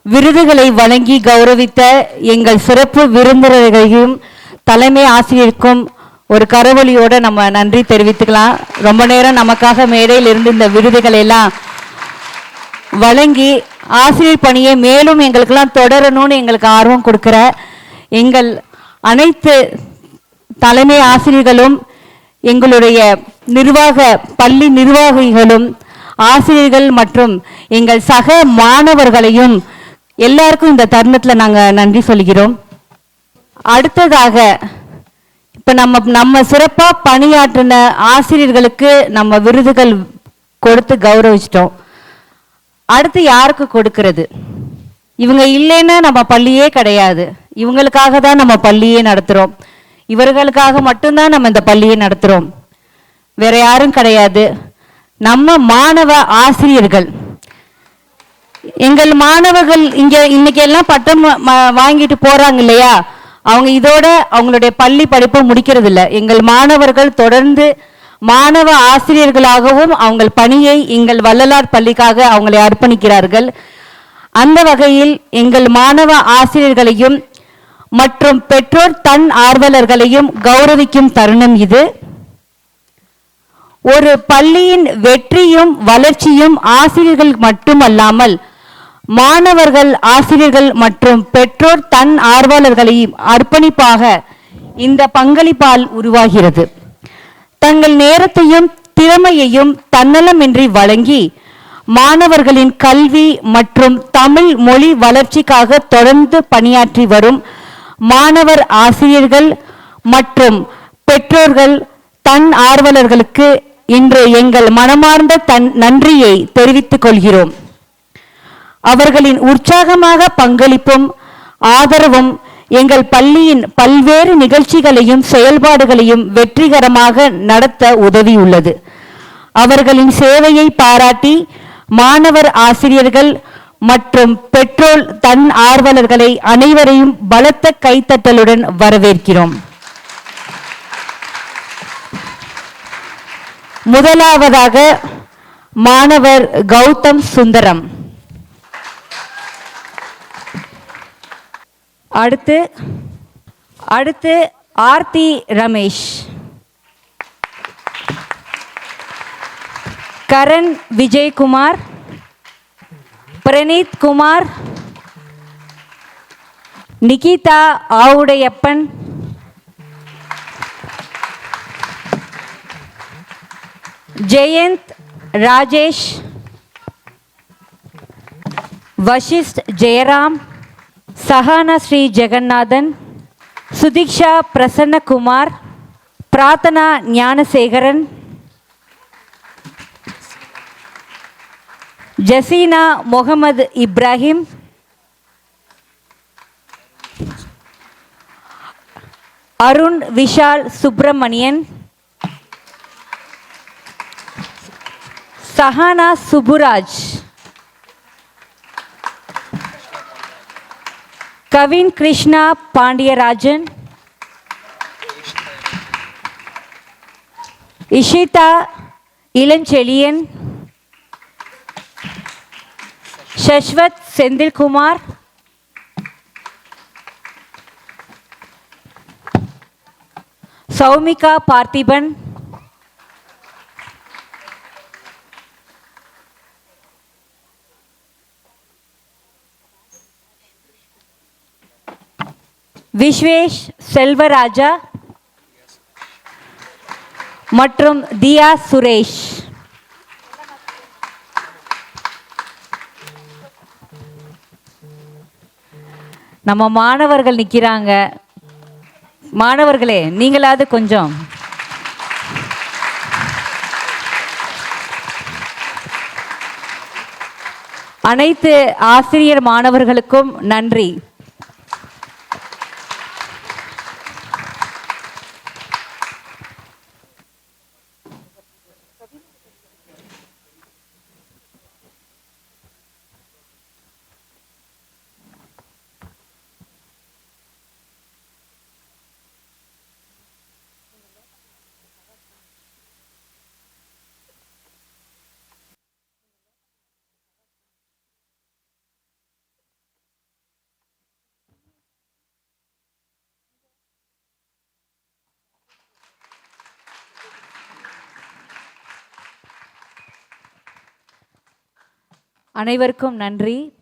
விருதுகளை வழங்கி கௌரவித்த எங்கள் சிறப்பு விருந்தினர்களையும் தலைமை ஆசிரியருக்கும் ஒரு கரவொலியோட நம்ம நன்றி தெரிவித்துக்கலாம். ரொம்ப நேரம் நமக்காக மேடையில் இருந்து இந்த விருதுகளை எல்லாம் வழங்கி ஆசிரியர் பணியை மேலும் எங்களுக்கெல்லாம் தொடரணும்னு எங்களுக்கு ஆர்வம் கொடுக்கிற எங்கள் அனைத்து தலைமை ஆசிரியர்களும், எங்களுடைய பள்ளி நிர்வாகிகளும், ஆசிரியர்கள் மற்றும் எங்கள் சக மாணவர்களையும் எல்லாருக்கும் இந்த தருணத்தில் நாங்கள் நன்றி சொல்கிறோம். அடுத்ததாக இப்போ நம்ம சிறப்பாக பணியாற்றின ஆசிரியர்களுக்கு நம்ம விருதுகள் கொடுத்து கௌரவிச்சிட்டோம். அடுத்து யாருக்கு கொடுக்கிறது? இவங்க இல்லைன்னா நம்ம பள்ளியே கிடையாது. இவங்களுக்காக தான் நம்ம பள்ளியே நடத்துகிறோம். இவர்களுக்காக மட்டும்தான் நம்ம இந்த பள்ளியை நடத்துகிறோம். வேற யாரும் கிடையாது. நம்ம மாணவ ஆசிரியர்கள், எங்கள் மாணவர்கள் இன்னைக்கு எல்லாம் பட்டம் வாங்கிட்டு போறாங்க இல்லையா, அவங்க இதோட அவங்களுடைய பள்ளி படிப்பை முடிக்கிறது இல்லை. எங்கள் மாணவர்கள் தொடர்ந்து மாணவ ஆசிரியர்களாகவும் அவங்கள் பணியை எங்கள் வள்ளலார் பள்ளிக்காக அவங்களை அர்ப்பணிக்கிறார்கள். அந்த வகையில் எங்கள் மாணவ ஆசிரியர்களையும் மற்றும் பெற்றோர் தன் ஆர்வலர்களையும் கௌரவிக்கும் தருணம் இது. ஒரு பள்ளியின் வெற்றியும் வளர்ச்சியும் ஆசிரியர்கள் மட்டுமல்லாமல் மாணவர்கள், ஆசிரியர்கள் மற்றும் பெற்றோர் தன் ஆர்வலர்களையும் அர்ப்பணிப்பாக இந்த பங்களிப்பால் உருவாகிறது. தங்கள் நேரத்தையும் திறமையையும் தன்னலமின்றி வழங்கி மாணவர்களின் கல்வி மற்றும் தமிழ் மொழி வளர்ச்சிக்காக தொடர்ந்து பணியாற்றி வரும் மாணவர், ஆசிரியர்கள் மற்றும் பெற்றோர்கள் தன் ஆர்வலர்களுக்கு இன்று எங்கள் மனமார்ந்த நன்றியை தெரிவித்துக் கொள்கிறோம். அவர்களின் உற்சாகமாக பங்களிப்பும் ஆதரவும் எங்கள் பள்ளியின் பல்வேறு நிகழ்ச்சிகளையும் செயல்பாடுகளையும் வெற்றிகரமாக நடத்த உதவியுள்ளது. அவர்களின் சேவையை பாராட்டி மாணவர், ஆசிரியர்கள் மற்றும் பெற்றோர் தன் ஆர்வலர்களை அனைவரையும் பலத்த கைத்தட்டலுடன் வரவேற்கிறோம். முதலாவதாக மாணவர் கௌதம் சுந்தரம். அடுத்து ஆர்த்தி ரமேஷ், கரண் விஜயகுமார், பிரணீத் குமார், நிகிதா ஆவுடையப்பன், ஜெயந்த் ராஜேஷ், வசிஷ்ட் ஜெயராம், சஹானா ஸ்ரீ ஜெகநாதன், சுதீக்ஷா பிரசன்னகுமார், பிரார்த்தனா ஞானசேகரன், ஜசீனா முகமது இப்ராஹிம், அருண் விஷால் சுப்பிரமணியன், சஹானா சுப்புராஜ், கவின் கிருஷ்ணா பாண்டியராஜன், இஷிதா இளஞ்செழியன், சஷ்வத் செந்தில்குமார், சௌமிகா பார்த்திபன், விஸ்வேஷ் செல்வராஜா மற்றும் தியா சுரேஷ். நம்ம மாணவர்கள் நிற்கிறாங்க. மாணவர்களே, நீங்களாவது கொஞ்சம் அனைத்து ஆசிரியர் மாணவர்களுக்கும் நன்றி. அனைவருக்கும் நன்றி.